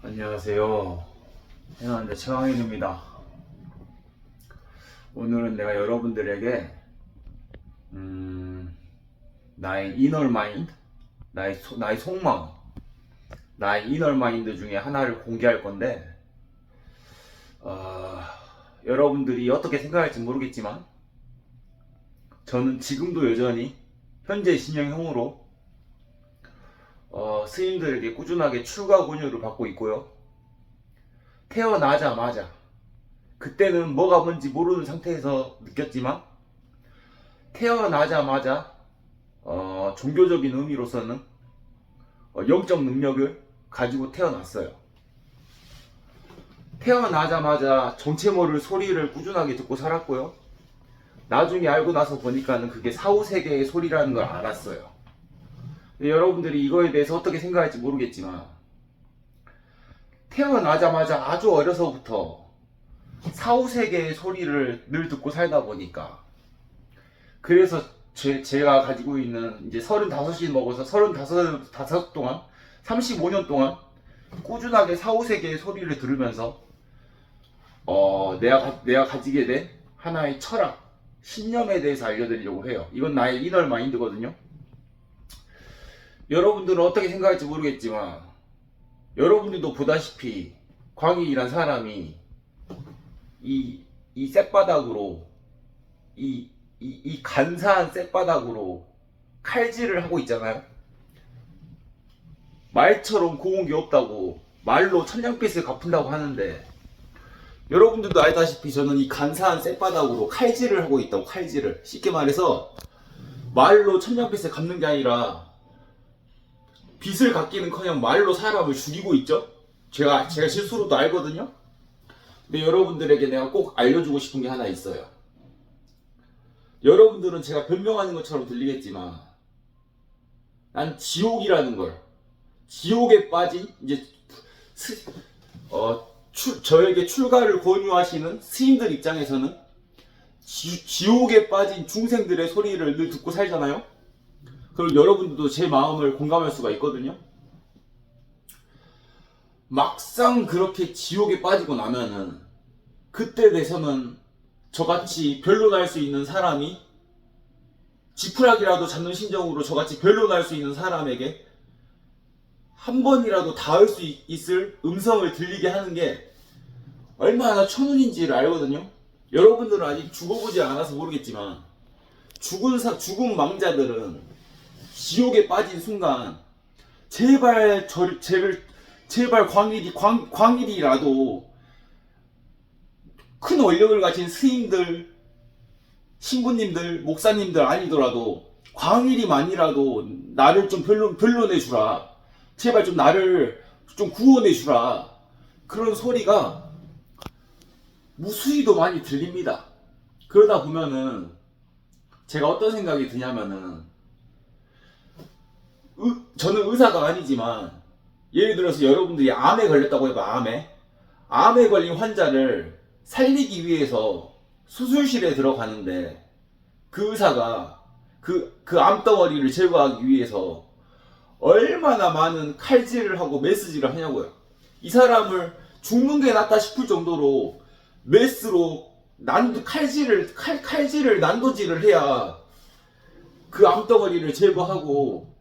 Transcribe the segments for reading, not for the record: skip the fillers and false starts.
안녕하세요. 해남자 최강현입니다. 오늘은 내가 여러분들에게 나의 이너 마인드, 나의 속마음, 나의 이너 마인드 중에 하나를 공개할 건데 여러분들이 어떻게 생각할지 모르겠지만 저는 지금도 여전히 현재 신형형으로 스님들에게 꾸준하게 출가 권유를 받고 있고요. 태어나자마자 그때는 뭐가 뭔지 모르는 상태에서 느꼈지만 태어나자마자 종교적인 의미로서는 영적 능력을 가지고 태어났어요. 태어나자마자 정체 모를 소리를 꾸준하게 듣고 살았고요. 나중에 알고 나서 보니까는 그게 사후세계의 소리라는 걸 알았어요. 여러분들이 이거에 대해서 어떻게 생각할지 모르겠지만 태어나자마자 아주 어려서부터 사후세계의 소리를 늘 듣고 살다 보니까 그래서 제가 가지고 있는 이제 35이 먹어서 35 동안 35년 동안 꾸준하게 사후세계의 소리를 들으면서 내가 가지게 된 하나의 철학, 신념에 대해서 알려드리려고 해요. 이건 나의 이너 마인드거든요. 여러분들은 어떻게 생각할지 모르겠지만 여러분들도 보다시피 광익이란 사람이 이 쌔바닥으로 이 간사한 쌔바닥으로 칼질을 하고 있잖아요. 말처럼 고운 게 없다고 말로 천냥빚을 갚는다고 하는데 여러분들도 알다시피 저는 이 간사한 쌔바닥으로 칼질을 하고 있다고. 칼질을 쉽게 말해서 말로 천냥빚을 갚는 게 아니라 빚을 갚기는커녕 말로 사람을 죽이고 있죠. 제가 실수로도 알거든요. 근데 여러분들에게 내가 꼭 알려주고 싶은 게 하나 있어요. 여러분들은 제가 변명하는 것처럼 들리겠지만 난 지옥이라는 걸, 지옥에 빠진 이제 저에게 출가를 권유하시는 스님들 입장에서는 지옥에 빠진 중생들의 소리를 늘 듣고 살잖아요. 그럼 여러분들도 제 마음을 공감할 수가 있거든요. 막상 그렇게 지옥에 빠지고 나면은 그때 돼서는 저같이 변론할 수 있는 사람이 지푸라기라도 잡는 심정으로 저같이 변론할 수 있는 사람에게 한 번이라도 닿을 수 있을 음성을 들리게 하는 게 얼마나 천운인지를 알거든요. 여러분들은 아직 죽어보지 않아서 모르겠지만 죽은 망자들은 지옥에 빠진 순간 제발 광일이라도 큰 원력을 가진 스님들, 신부님들, 목사님들 아니더라도 광일이만이라도 나를 좀 변론해 주라. 제발 좀 나를 좀 구원해 주라. 그런 소리가 무수히도 많이 들립니다. 그러다 보면은 제가 어떤 생각이 드냐면은 저는 의사가 아니지만 예를 들어서 여러분들이 암에 걸렸다고 해봐. 암에 걸린 환자를 살리기 위해서 수술실에 들어가는데 그 의사가 그 암덩어리를 제거하기 위해서 얼마나 많은 칼질을 하고 메스지를 하냐고요. 이 사람을 죽는 게 낫다 싶을 정도로 메스로 칼질을 난도질을 해야 그 암덩어리를 제거하고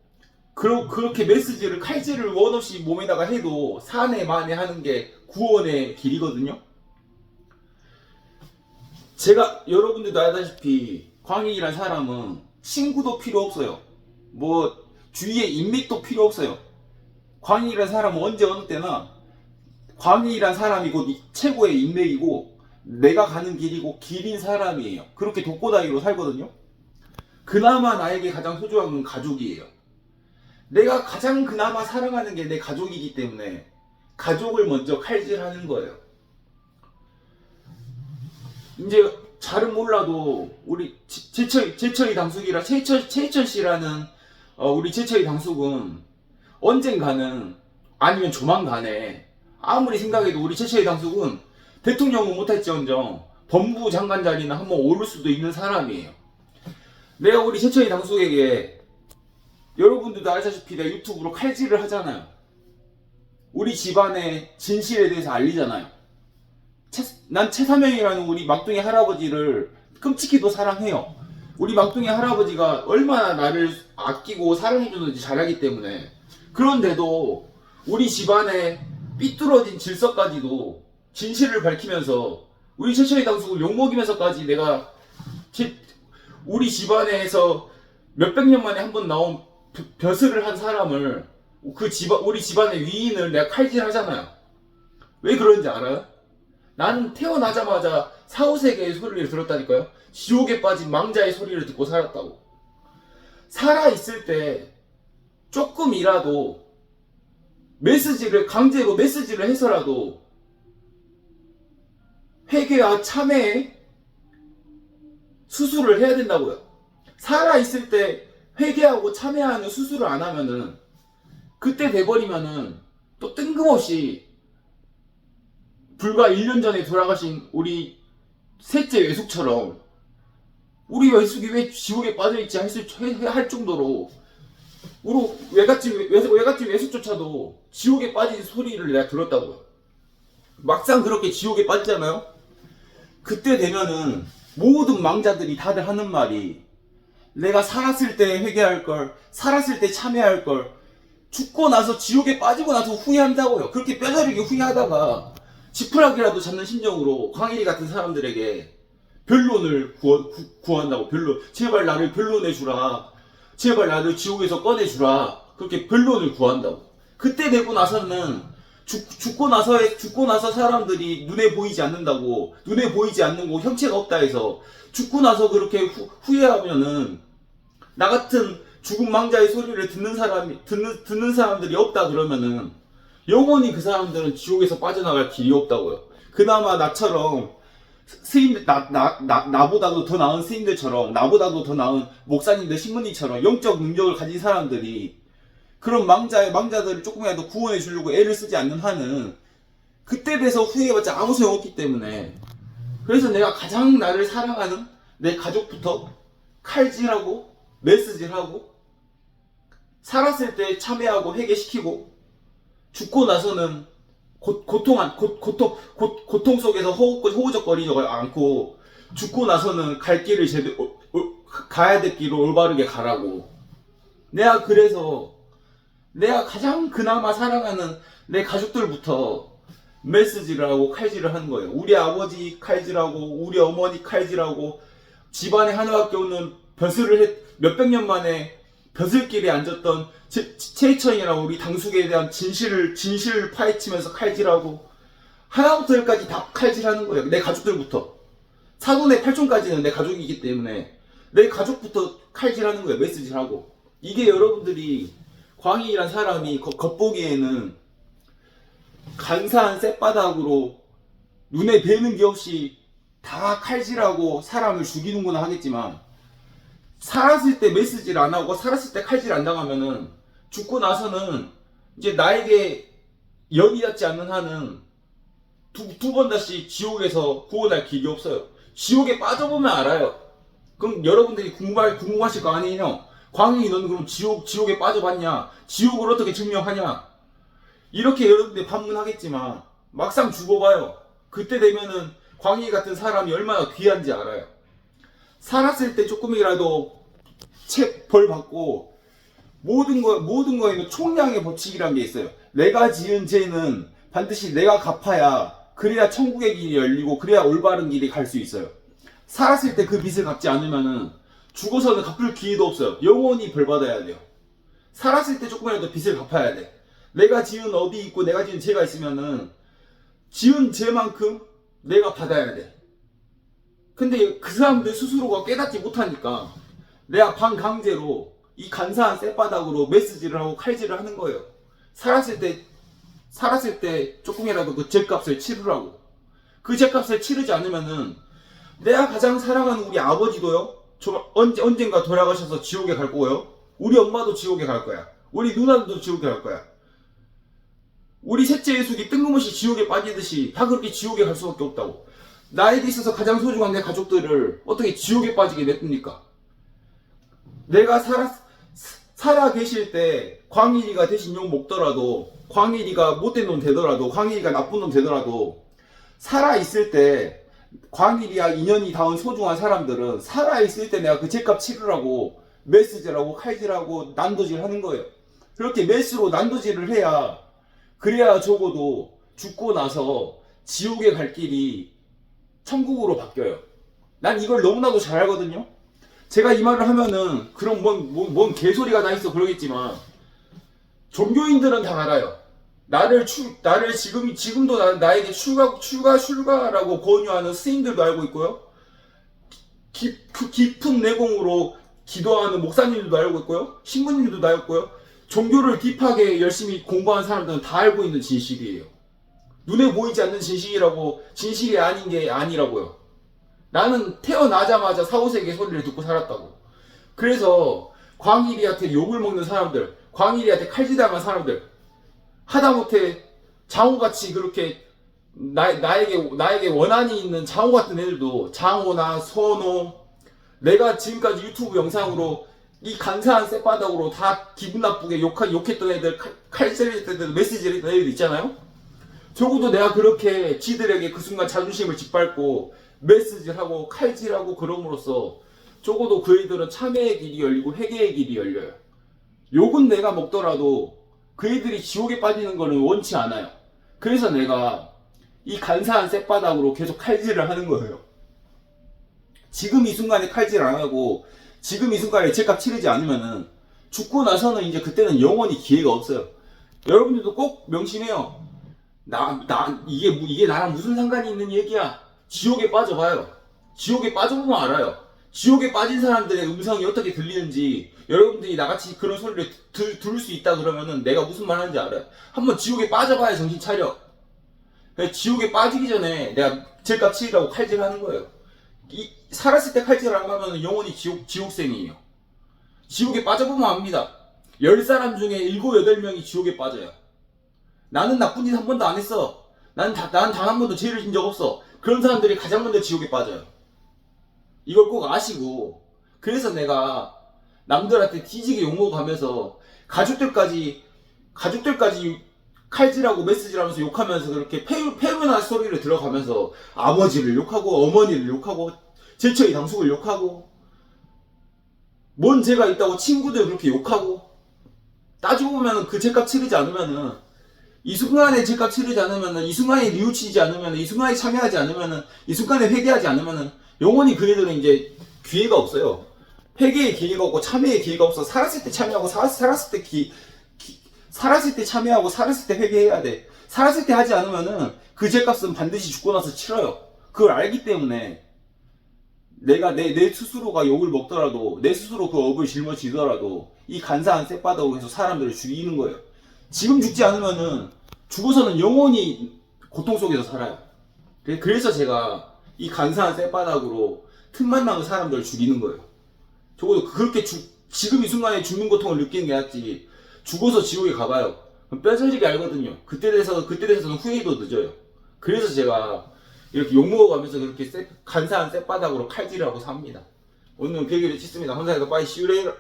그렇게 메시지를 칼질을 원 없이 몸에다가 해도 사내 만에 하는 게 구원의 길이거든요. 제가 여러분들도 알다시피 광익이란 사람은 친구도 필요 없어요. 뭐 주위에 인맥도 필요 없어요. 광익이란 사람은 언제 어느 때나 광익이란 사람이 곧 최고의 인맥이고 내가 가는 길이고 길인 사람이에요. 그렇게 독고다이로 살거든요. 그나마 나에게 가장 소중한 건 가족이에요. 내가 가장 그나마 사랑하는 게 내 가족이기 때문에 가족을 먼저 칼질하는 거예요. 이제 잘은 몰라도 우리 제철이 당숙이라 최철 씨라는 우리 제철이 당숙은 언젠가는 아니면 조만간에 아무리 생각해도 우리 제철이 당숙은 대통령은 못할지언정 법무부 장관 자리는 한번 오를 수도 있는 사람이에요. 내가 우리 제철이 당숙에게 여러분들도 알다시피 내가 유튜브로 칼질을 하잖아요. 우리 집안의 진실에 대해서 알리잖아요. 난 최사명이라는 우리 막둥이 할아버지를 끔찍히도 사랑해요. 우리 막둥이 할아버지가 얼마나 나를 아끼고 사랑해주는지 잘 알기 때문에. 그런데도 우리 집안의 삐뚤어진 질서까지도 진실을 밝히면서 우리 최초의 당숙을 욕먹이면서까지 내가 우리 집안에서 몇백 년 만에 한 번 나온 벼슬을 한 사람을 우리 집안의 위인을 내가 칼질하잖아요. 왜 그런지 알아요? 나는 태어나자마자 사후세계의 소리를 들었다니까요. 지옥에 빠진 망자의 소리를 듣고 살았다고. 살아있을 때 조금이라도 강제로 메시지를 해서라도 회개와 참회에 수술을 해야 된다고요. 살아있을 때 회개하고 참회하는 수술을 안 하면은 그때 돼버리면은 또 뜬금없이 불과 1년 전에 돌아가신 우리 셋째 외숙처럼 우리 외숙이 왜 지옥에 빠져있지 할 정도로 우리 외갓집 외숙조차도 지옥에 빠진 소리를 내가 들었다고요. 막상 그렇게 지옥에 빠지잖아요. 그때 되면은 모든 망자들이 다들 하는 말이 내가 살았을 때 회개할 걸, 살았을 때 참여할 걸, 죽고 나서 지옥에 빠지고 나서 후회한다고요. 그렇게 뼈저리게 후회하다가 지푸라기라도 잡는 심정으로 광일이 같은 사람들에게 변론을 구한다고. 변론. 제발 나를 변론해주라. 제발 나를 지옥에서 꺼내주라. 그렇게 변론을 구한다고. 그때 되고 나서는 죽고 나서 사람들이 눈에 보이지 않는다고, 눈에 보이지 않는 거 형체가 없다 해서 죽고 나서 그렇게 후회하면은 나 같은 죽은 망자의 소리를 듣는 사람들이 없다 그러면은 영원히 그 사람들은 지옥에서 빠져나갈 길이 없다고요. 그나마 나처럼 나보다도 더 나은 스님들처럼, 나보다도 더 나은 목사님들, 신부님처럼 영적 능력을 가진 사람들이 그런 망자들을 조금이라도 구원해 주려고 애를 쓰지 않는 한은 그때 돼서 후회해봤자 아무 소용없기 때문에. 그래서 내가 가장 나를 사랑하는 내 가족부터 칼질하고 메시지하고 살았을 때 참회하고 회개시키고 죽고 나서는 고통 속에서 허우적거리지 않고 죽고 나서는 갈 길을 가야 될 길을 올바르게 가라고. 내가 그래서 내가 가장 그나마 사랑하는 내 가족들부터 메시지를 하고 칼질을 하는 거예요. 우리 아버지 칼질하고 우리 어머니 칼질하고 집안에 하나밖에 없는 몇백 년 만에 벼슬길에 앉았던 최희천이랑 우리 당숙에 대한 진실을 파헤치면서 칼질하고 하나부터 열까지 다 칼질하는 거예요. 내 가족들부터. 사돈의 팔촌까지는 내 가족이기 때문에 내 가족부터 칼질하는 거예요. 메시지를 하고. 이게 여러분들이 광희란 사람이 겉보기에는 간사한 쌔바닥으로 눈에 뵈는 게 없이 다 칼질하고 사람을 죽이는구나 하겠지만 살았을 때 메시지를 안 하고 살았을 때 칼질 안 당하면은 죽고 나서는 이제 나에게 연이 닿지 않는 한은 두 번 다시 지옥에서 구원할 길이 없어요. 지옥에 빠져보면 알아요. 그럼 여러분들이 궁금하실 거 아니에요? 광희 너는 그럼 지옥에 빠져봤냐? 지옥을 어떻게 증명하냐? 이렇게 여러분들이 반문하겠지만 막상 죽어봐요. 그때 되면은 광희 같은 사람이 얼마나 귀한지 알아요. 살았을 때 조금이라도 벌 받고 모든 거에는 총량의 법칙이라는 게 있어요. 내가 지은 죄는 반드시 내가 갚아야 그래야 천국의 길이 열리고 그래야 올바른 길이 갈 수 있어요. 살았을 때 그 빚을 갚지 않으면은 죽어서는 갚을 기회도 없어요. 영원히 벌 받아야 돼요. 살았을 때 조금이라도 빚을 갚아야 돼. 내가 지은 업이 있고 내가 지은 죄가 있으면은 지은 죄만큼 내가 받아야 돼. 근데 그 사람들 스스로가 깨닫지 못하니까 내가 반강제로 이 간사한 쌔바닥으로 메시지를 하고 칼질을 하는 거예요. 살았을 때 조금이라도 그 죄값을 치르라고. 그 죄값을 치르지 않으면은 내가 가장 사랑하는 우리 아버지도요, 언젠가 돌아가셔서 지옥에 갈 거고요. 우리 엄마도 지옥에 갈 거야. 우리 누나도 지옥에 갈 거야. 우리 셋째 예숙이 뜬금없이 지옥에 빠지듯이 다 그렇게 지옥에 갈 수밖에 없다고. 나에게 있어서 가장 소중한 내 가족들을 어떻게 지옥에 빠지게 냅둡니까? 내가 살아 계실 때 광일이가 대신 욕 먹더라도, 광일이가 못된 놈 되더라도, 광일이가 나쁜 놈 되더라도, 살아있을 때, 광일이야 인연이 닿은 소중한 사람들은 살아있을 때 내가 그 죗값 치르라고 메시지라고 칼질하고 난도질 하는 거예요. 그렇게 메스로 난도질을 해야, 그래야 적어도 죽고 나서 지옥에 갈 길이 천국으로 바뀌어요. 난 이걸 너무나도 잘 알거든요. 제가 이 말을 하면은 그런 뭔 개소리가 다 있어 그러겠지만, 종교인들은 다 알아요. 나를 지금도 나에게 출가라고 권유하는 스님들도 알고 있고요. 깊은 내공으로 기도하는 목사님들도 알고 있고요. 신부님들도 알고 있고요. 종교를 딥하게 열심히 공부한 사람들은 다 알고 있는 진실이에요. 눈에 보이지 않는 진실이 아닌 게 아니라고요. 나는 태어나자마자 사후세계 소리를 듣고 살았다고. 그래서 광일이한테 욕을 먹는 사람들, 광일이한테 칼질당한 사람들, 하다못해 장호같이 그렇게 나에게 원한이 있는 장호 같은 애들도, 장호나 선호, 내가 지금까지 유튜브 영상으로 이 간사한 쌔바닥으로 다 기분 나쁘게 욕했던 애들, 칼질했던 애들, 메시지를 했던 애들 있잖아요. 적어도 내가 그렇게 지들에게 그 순간 자존심을 짓밟고 메시지를 하고 칼질하고 그럼으로써 적어도 그 애들은 참회의 길이 열리고 회개의 길이 열려요. 욕은 내가 먹더라도 그 애들이 지옥에 빠지는 거는 원치 않아요. 그래서 내가 이 간사한 쌔바닥으로 계속 칼질을 하는 거예요. 지금 이 순간에 칼질 안 하고 지금 이 순간에 죗값 치르지 않으면은 죽고 나서는 이제 그때는 영원히 기회가 없어요. 여러분들도 꼭 명심해요. 이게 나랑 무슨 상관이 있는 얘기야. 지옥에 빠져봐요. 지옥에 빠져보면 알아요. 지옥에 빠진 사람들의 음성이 어떻게 들리는지, 여러분들이 나같이 그런 소리를 들을 수 있다 그러면은 내가 무슨 말 하는지 알아요. 한번 지옥에 빠져봐야 정신 차려. 지옥에 빠지기 전에 내가 죗값 치리라고 칼질하는 거예요. 살았을 때 칼질 안 하면 영원히 지옥생이에요. 지옥에 빠져보면 압니다. 10사람 중에 7, 8명이 지옥에 빠져요. 나는 나쁜 짓 한 번도 안 했어. 난 단 한 번도 죄를 진 적 없어. 그런 사람들이 가장 먼저 지옥에 빠져요. 이걸 꼭 아시고, 그래서 내가 남들한테 뒤지게 욕먹어가면서 가족들까지 칼질하고 메시지를 하면서 욕하면서 그렇게 페루나 소리를 들어가면서 아버지를 욕하고 어머니를 욕하고 제처의 당숙을 욕하고 뭔 죄가 있다고 친구들 그렇게 욕하고, 따지고 보면은 그 죄값 치르지 않으면은, 이 순간에 죗값 치르지 않으면은, 이 순간에 뉘우치지 않으면은, 이 순간에 참여하지 않으면은, 이 순간에 회개하지 않으면은 영원히 그애들은 이제 기회가 없어요. 회개의 기회가 없고 참여의 기회가 없어. 살았을 때 참여하고 살았을 때 참여하고 살았을 때 회개해야 돼. 살았을 때 하지 않으면은 그 죗값은 반드시 죽고 나서 치러요. 그걸 알기 때문에 내가 내 스스로가 욕을 먹더라도, 내 스스로 그 업을 짊어지더라도 이 간사한 쌔바닥으로 해서 사람들을 죽이는 거예요. 지금 죽지 않으면은 죽어서는 영원히 고통 속에서 살아요. 그래서 제가 이 간사한 쌔바닥으로 틈만 나는 사람들을 죽이는 거예요. 적어도 그렇게 지금 이 순간에 죽는 고통을 느끼는 게 낫지, 죽어서 지옥에 가봐요. 뼈저리게 알거든요. 그때 돼서는 후회도 늦어요. 그래서 제가 이렇게 욕먹어가면서 그렇게 간사한 쌔바닥으로 칼질하고 삽니다. 오늘은 100일을 찍습니다. 감사합니다. 빠이 시우레이러.